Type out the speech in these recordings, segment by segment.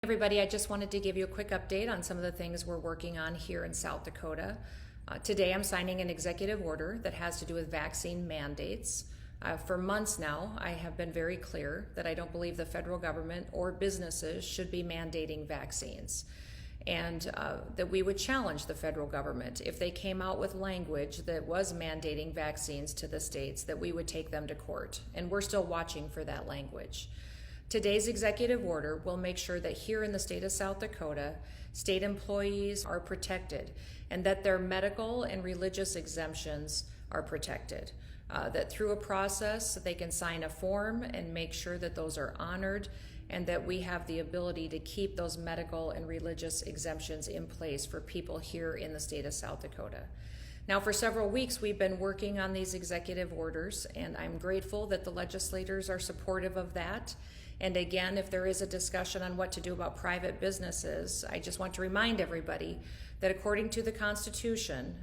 Everybody, I just wanted to give you a quick update on some of the things we're working on here in South Dakota. Today I'm signing an executive order that has to do with vaccine mandates. For months now, I have been very clear that I don't believe the federal government or businesses should be mandating vaccines, and that we would challenge the federal government if they came out with language that was mandating vaccines to the states, that we would take them to court, and we're still watching for that language. Today's executive order will make sure that here in the state of South Dakota, state employees are protected and that their medical and religious exemptions are protected. That through a process they can sign a form and make sure that those are honored, and that we have the ability to keep those medical and religious exemptions in place for people here in the state of South Dakota. Now, for several weeks, we've been working on these executive orders, and I'm grateful that the legislators are supportive of that. And again, if there is a discussion on what to do about private businesses, I just want to remind everybody that according to the Constitution,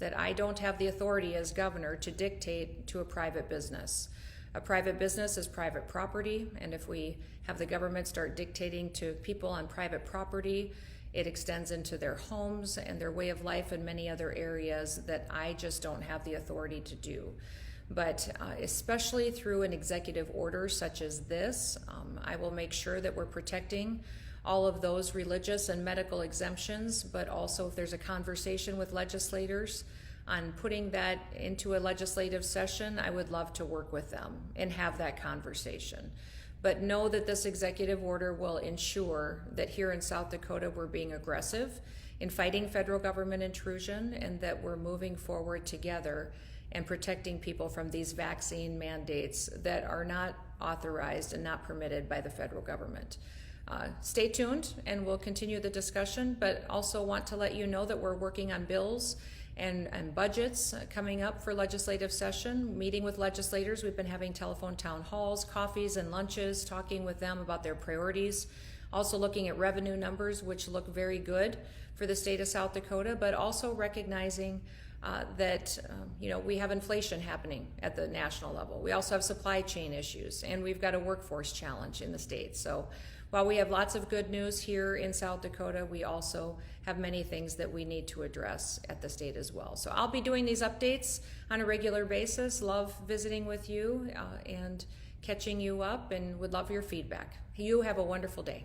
that I don't have the authority as governor to dictate to a private business. A private business is private property, and if we have the government start dictating to people on private property, it extends into their homes and their way of life and many other areas that I just don't have the authority to do. But especially through an executive order such as this, I will make sure that we're protecting all of those religious and medical exemptions, but also if there's a conversation with legislators on putting that into a legislative session, I would love to work with them and have that conversation. But know that this executive order will ensure that here in South Dakota we're being aggressive in fighting federal government intrusion, and that we're moving forward together and protecting people from these vaccine mandates that are not authorized and not permitted by the federal government. Stay tuned and we'll continue the discussion, but also want to let you know that we're working on bills and budgets coming up for legislative session, meeting with legislators. We've been having telephone town halls, coffees and lunches, talking with them about their priorities. Also looking at revenue numbers, which look very good for the state of South Dakota, but also recognizing that we have inflation happening at the national level. We also have supply chain issues, and we've got a workforce challenge in the state. So while we have lots of good news here in South Dakota, we also have many things that we need to address at the state as well. So I'll be doing these updates on a regular basis. Love visiting with you and catching you up, and would love your feedback. You have a wonderful day.